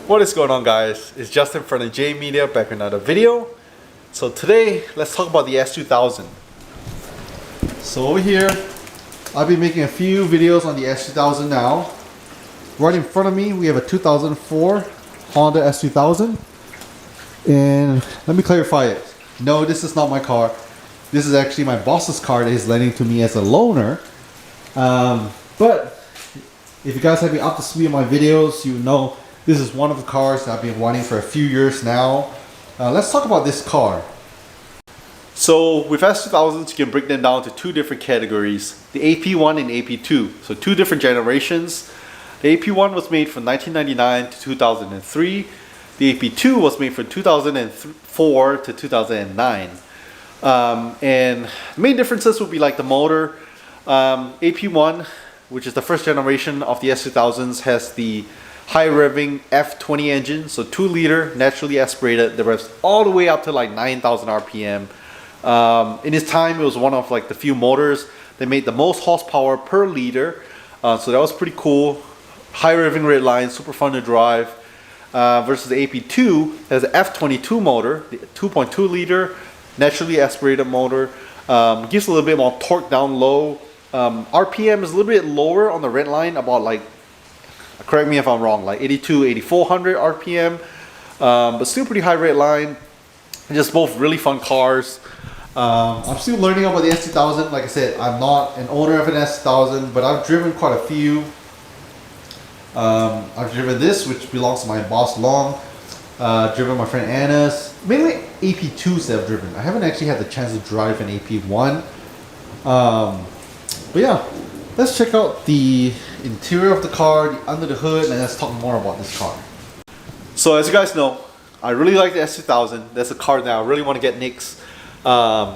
What is going on, guys? It's Justin from the J Media back with another video. So today, let's talk about the S2000. So over here, I've been making a few videos on the S2000 now. Right in front of me, we have a 2004 Honda S2000. And let me clarify it. No, this is not my car. This is actually my boss's car that he's lending to me as a loaner. But if you guys have been up to speed on my videos, you know this is one of the cars that I've been wanting for a few years now. Let's talk about this car. So with S2000s, you can break them down to two different categories. The Ap1 and Ap2. So two different generations. The Ap1 was made from 1999 to 2003. The Ap2 was made from 2004 to 2009. And the main differences would be like the motor. Ap1, which is the first generation of the S2000s, has the high revving F20 engine, so 2 liter naturally aspirated that revs all the way up to like 9,000 RPM. In its time, it was one of like the few motors that made the most horsepower per liter, so that was pretty cool. High revving red line, super fun to drive. Versus the Ap2 has an F22 motor, the 2.2 liter naturally aspirated motor. Gives a little bit more torque down low. RPM is a little bit lower on the red line, about like, correct me if I'm wrong, like 8400 RPM, but still pretty high red line. Just both really fun cars. I'm still learning about the S2000. Like I said, I'm not an owner of an S2000, but I've driven quite a few. I've driven this, which belongs to my boss Long. Driven my friend Anna's. Mainly Ap2s that I've driven. I haven't actually had the chance to drive an Ap1. But yeah, let's check out the interior of the car, the under the hood, and let's talk more about this car. So as you guys know, I really like the S2000. That's a car that I really want to get next. And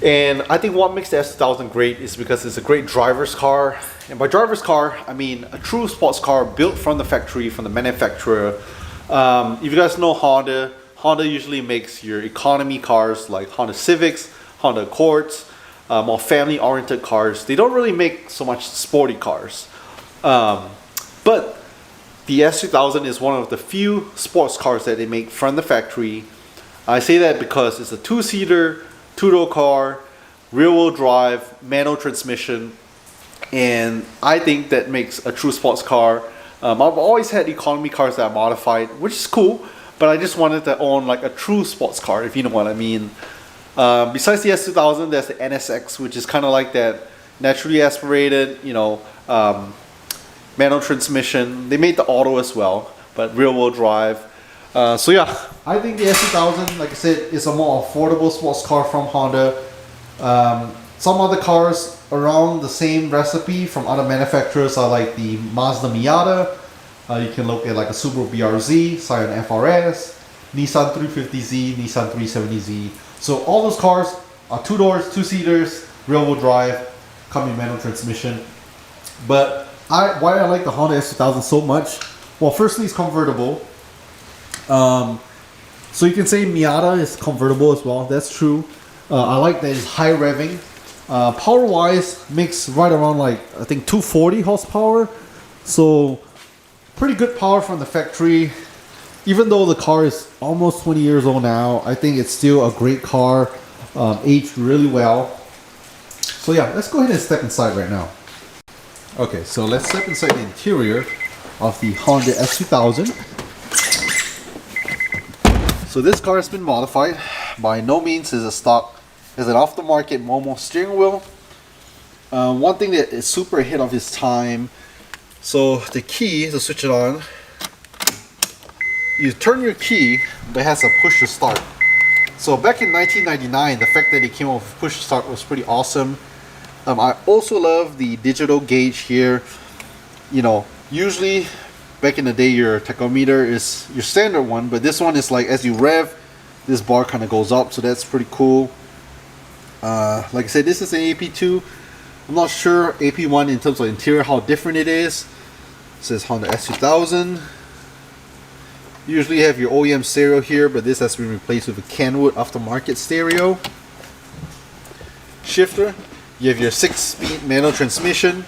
I think what makes the S2000 great is because it's a great driver's car. And by driver's car, I mean a true sports car built from the factory, from the manufacturer. If you guys know Honda, Honda usually makes your economy cars like Honda Civics, Honda Accords, more family-oriented cars. They don't really make so much sporty cars. But the S2000 is one of the few sports cars that they make from the factory. I say that because it's a 2-seater, 2-door car, rear-wheel drive, manual transmission, and I think that makes a true sports car. I've always had economy cars that are modified, which is cool, but I just wanted to own like a true sports car, if you know what I mean. Besides the S2000, there's the NSX, which is kind of like that naturally aspirated, you know, manual transmission. They made the auto as well, but rear-wheel drive. So yeah, I think the S2000, like I said, is a more affordable sports car from Honda. Some other cars around the same recipe from other manufacturers are like the Mazda Miata. You can look at like a Subaru BRZ, Scion FRS, Nissan 350Z, Nissan 370Z. So all those cars are 2 doors, 2-seaters, rear-wheel drive, come in manual transmission. But why I like the Honda S2000 so much? Well, firstly, it's convertible. So you can say Miata is convertible as well. That's true. I like that it's high revving. Power-wise, makes right around like I think 240 horsepower. So pretty good power from the factory. Even though the car is almost 20 years old now, I think it's still a great car, aged really well. So yeah, let's go ahead and step inside right now. Okay, so let's step inside the interior of the Honda S2000. So this car has been modified. By no means is a stock. It's an aftermarket Momo steering wheel. One thing that is super ahead of its time. So the key to switch it on, you turn your key, but it has a push to start. So back in 1999, the fact that it came out with push to start was pretty awesome. I also love the digital gauge here. You know, usually back in the day your tachometer is your standard one, but this one is like as you rev, this bar kind of goes up, so that's pretty cool. Like I said, this is an Ap2. I'm not sure Ap1 in terms of interior how different it is. It says Honda S2000. Usually you have your OEM stereo here, but this has been replaced with a Kenwood aftermarket stereo. Shifter, you have your 6-speed manual transmission.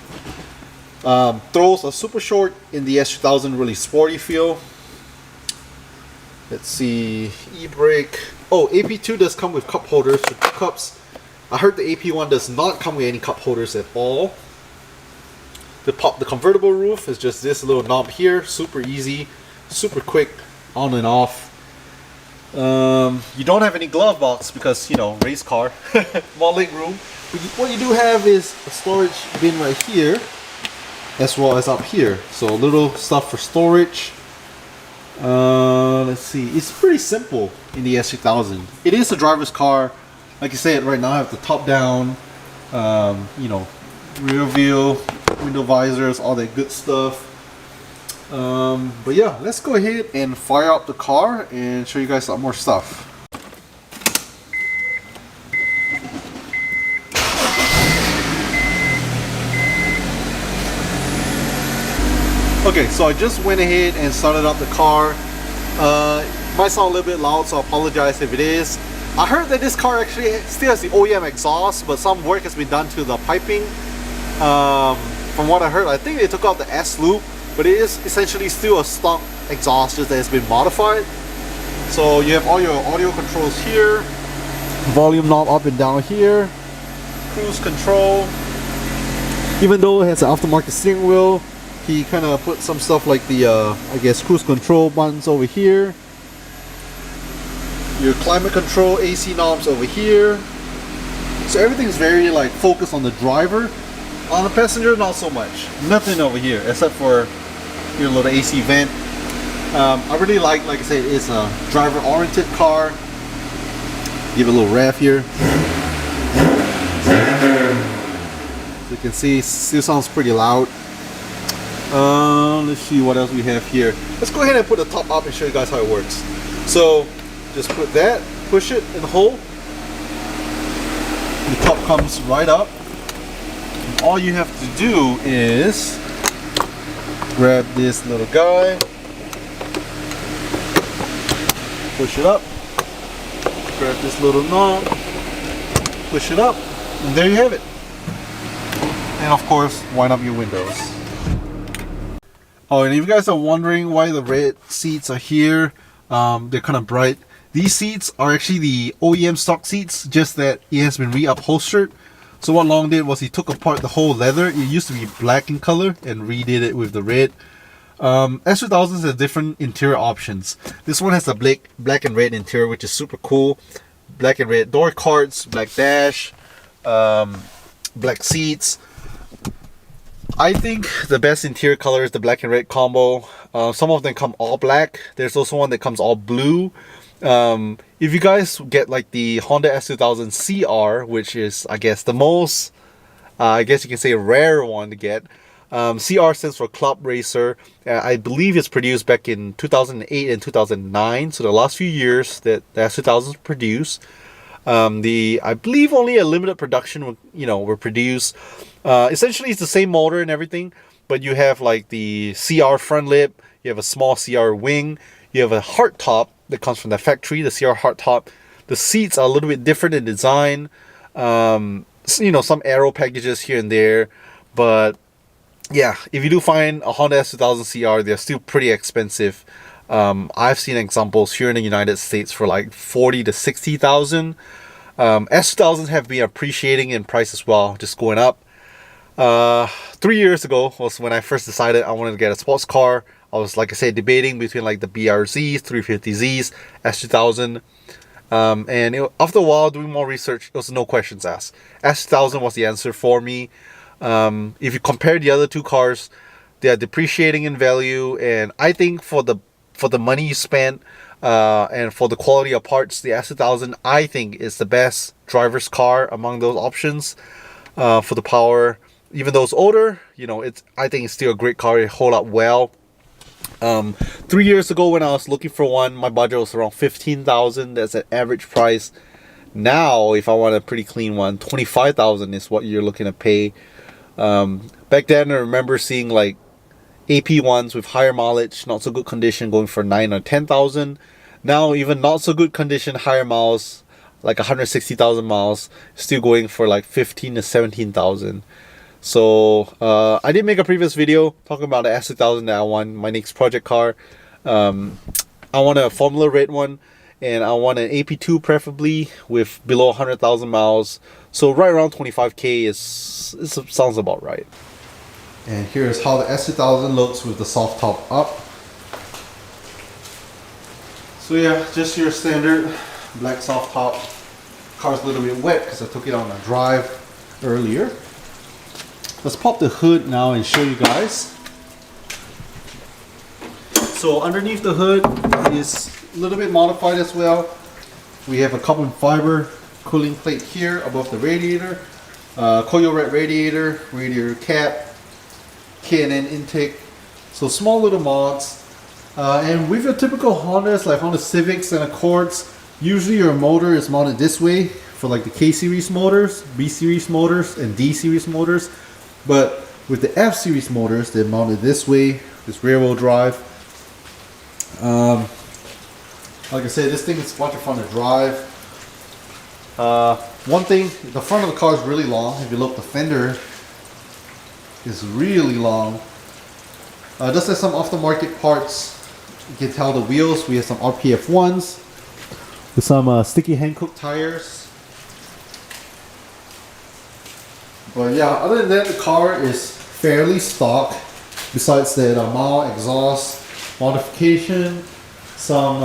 Throws are super short in the S2000, really sporty feel. Let's see, e-brake. Oh, Ap2 does come with cup holders for 2 cups. I heard the Ap1 does not come with any cup holders at all. The convertible roof is just this little knob here, super easy, super quick, on and off. You don't have any glove box because, you know, race car, more leg room. But what you do have is a storage bin right here, as well as up here. So a little stuff for storage. Let's see, it's pretty simple in the S2000. It is a driver's car. Like I said, right now I have the top down, you know, rear view, window visors, all that good stuff. But yeah, let's go ahead and fire up the car and show you guys some more stuff. Okay, so I just went ahead and started up the car. It might sound a little bit loud, so I apologize if it is. I heard that this car actually still has the OEM exhaust, but some work has been done to the piping. From what I heard, I think they took out the S loop, but it is essentially still a stock exhaust, just that it's been modified. So you have all your audio controls here, volume knob up and down here, cruise control. Even though it has an aftermarket steering wheel, he kind of put some stuff like the, I guess, cruise control buttons over here. Your climate control AC knobs over here. So everything's very like focused on the driver. On the passenger, not so much. Nothing over here except for your little AC vent. I really like I said, it's a driver-oriented car. Give it a little rev here. As you can see, it still sounds pretty loud. Let's see what else we have here. Let's go ahead and put the top up and show you guys how it works. So just put that, push it and hold. The top comes right up. And all you have to do is grab this little guy, push it up, grab this little knob, push it up, and there you have it. And of course, wind up your windows. Oh, and if you guys are wondering why the red seats are here, they're kind of bright. These seats are actually the OEM stock seats, just that it has been reupholstered. So what Long did was he took apart the whole leather. It used to be black in color and redid it with the red. S2000s have different interior options. This one has the black and red interior, which is super cool. Black and red door cards, black dash, black seats. I think the best interior color is the black and red combo. Some of them come all black. There's also one that comes all blue. If you guys get like the Honda S2000 Cr, which is, I guess, the most, I guess you can say, rare one to get. CR stands for Club Racer. I believe it's produced back in 2008 and 2009. So the last few years that the S2000s produced. I believe only a limited production, were produced. Essentially, it's the same motor and everything, but you have like the CR front lip, you have a small CR wing, you have a hardtop that comes from the factory, the CR hardtop. The seats are a little bit different in design. Some aero packages here and there, but yeah, if you do find a Honda S2000 Cr, they're still pretty expensive. I've seen examples here in the United States for like 40 to 60,000. S2000s have been appreciating in price as well, just going up. 3 years ago was when I first decided I wanted to get a sports car. I was, like I said, debating between like the BRZs, 350Zs, S2000. After a while doing more research, there was no questions asked. S2000 was the answer for me. If you compare the other two cars, they are depreciating in value, and I think for the money you spend and for the quality of parts, the S2000 I think is the best driver's car among those options. For the power, even though it's older, I think it's still a great car. It hold up well. 3 years ago when I was looking for one, my budget was around 15,000. That's an average price. Now, if I want a pretty clean one, 25,000 is what you're looking to pay. Back then, I remember seeing like Ap1s with higher mileage, not so good condition, going for 9 or 10,000. Now, even not so good condition, higher miles, like 160,000 miles, still going for like 15 to 17,000. So I did make a previous video talking about the S2000 that I want, my next project car. I'm I want a Formula Red one, and I want an AP2 preferably with below 100,000 miles. So right around 25K sounds about right. And here's how the S2000 looks with the soft top up. So yeah, just your standard black soft top. Car's a little bit wet because I took it on a drive earlier. Let's pop the hood now and show you guys. So underneath the hood is a little bit modified as well. We have a carbon fiber cooling plate here above the radiator, coil red radiator, radiator cap, K&N intake. So small little mods. And with your typical Hondas, like Honda Civics and Accords, usually your motor is mounted this way for like the K series motors, B series motors, and D series motors. But with the F series motors, they're mounted this way, this rear wheel drive. Like I said, this thing is a bunch of fun to drive. One thing, the front of the car is really long. If you look, the fender is really long. It does have some aftermarket parts. You can tell the wheels, we have some RPF ones with some sticky Hankook tires. But yeah, other than that, the car is fairly stock. Besides that, mild exhaust modification, some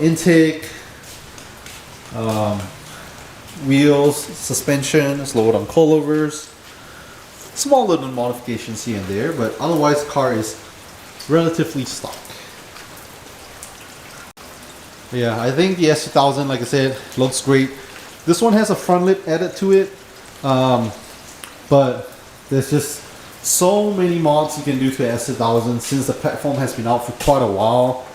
intake, wheels, suspension, it's lowered on coilovers, small little modifications here and there, but otherwise the car is relatively stock. Yeah, I think the S2000, like I said, looks great. This one has a front lip added to it, but there's just so many mods you can do to S2000 since the platform has been out for quite a while.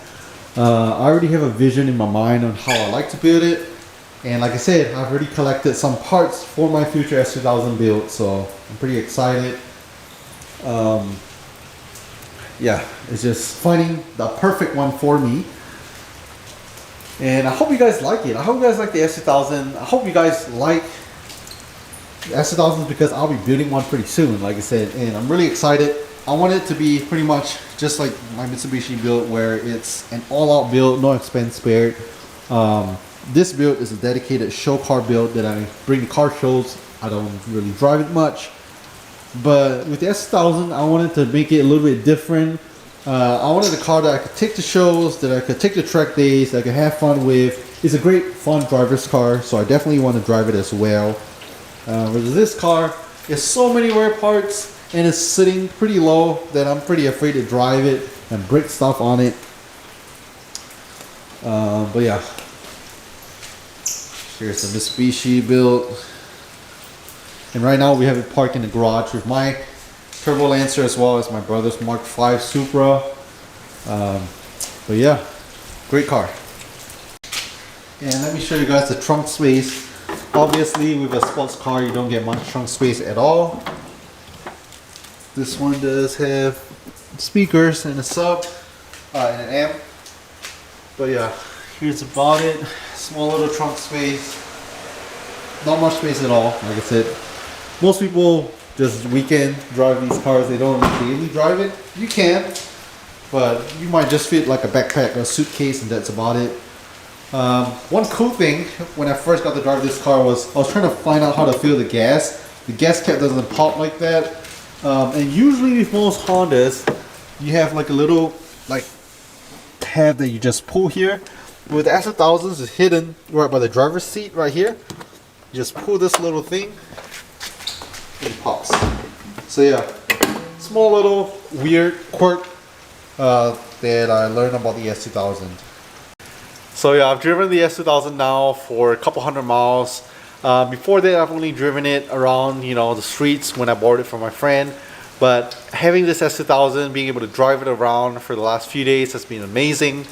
I already have a vision in my mind on how I like to build it, and like I said, I've already collected some parts for my future S2000 build, so I'm pretty excited. Yeah, it's just finding the perfect one for me. And I hope you guys like it. I hope you guys like the S2000. I hope you guys like the S2000s because I'll be building one pretty soon, like I said, and I'm really excited. I want it to be pretty much just like my Mitsubishi build, where it's an all-out build, no expense spared. This build is a dedicated show car build that I bring to car shows. I don't really drive it much, but with the S2000, I wanted to make it a little bit different. I wanted a car that I could take to shows, that I could take to track days, that I could have fun with. It's a great fun driver's car, so I definitely want to drive it as well. With this car, there's so many rare parts, and it's sitting pretty low that I'm pretty afraid to drive it and break stuff on it. But yeah, here's the Mitsubishi build, and right now we have it parked in the garage with my Turbo Lancer as well as my brother's Mark V Supra. But yeah, great car. And let me show you guys the trunk space. Obviously, with a sports car, you don't get much trunk space at all. This one does have speakers and a sub and an amp. But yeah, here's about it. Small little trunk space. Not much space at all, like I said. Most people just weekend drive these cars. They don't daily drive it. You can, but you might just fit like a backpack or a suitcase, and that's about it. One cool thing when I first got to drive this car was I was trying to find out how to fill the gas. The gas cap doesn't pop like that, and usually with most Hondas you have like a little tab that you just pull here. With the S2000s, it's hidden right by the driver's seat right here. You just pull this little thing, it pops. So yeah, small little weird quirk that I learned about the S2000. So yeah, I've driven the S2000 now for a couple hundred miles. Before that, I've only driven it around, the streets when I borrowed it from my friend. But having this S2000, being able to drive it around for the last few days has been amazing.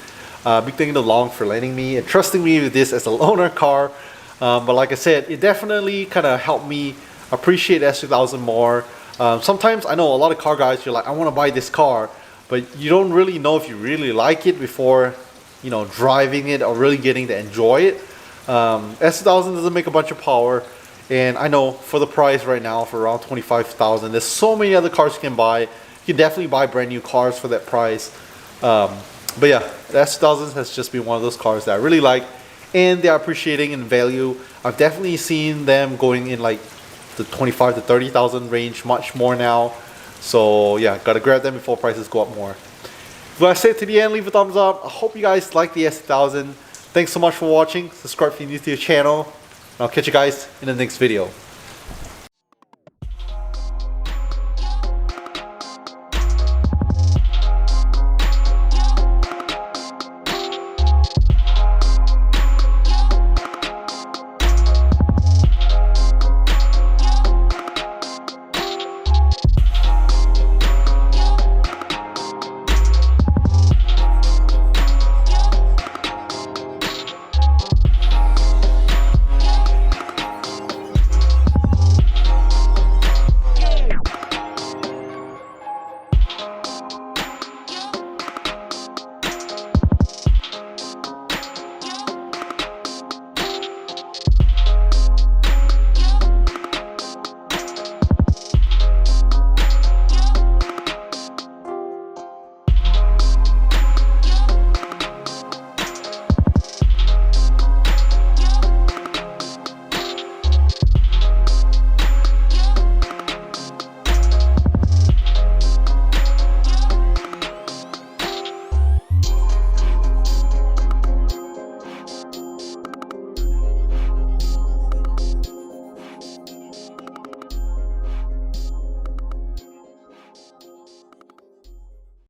Big thank you to Long for letting me and trusting me with this as a loaner car. But like I said, it definitely kind of helped me appreciate S2000 more. Sometimes I know a lot of car guys, you're like, I want to buy this car, but you don't really know if you really like it before driving it or really getting to enjoy it. S2000 doesn't make a bunch of power, and I know for the price right now, for around $25,000, there's so many other cars you can buy. You can definitely buy brand new cars for that price. But yeah, the S2000 has just been one of those cars that I really like, and they are appreciating in value. I've definitely seen them going in like the 25 to 30,000 range much more now. So yeah, gotta grab them before prices go up more. If you guys stay to the end, leave a thumbs up. I hope you guys like the S2000. Thanks so much for watching. Subscribe if you're new to the channel. And I'll catch you guys in the next video.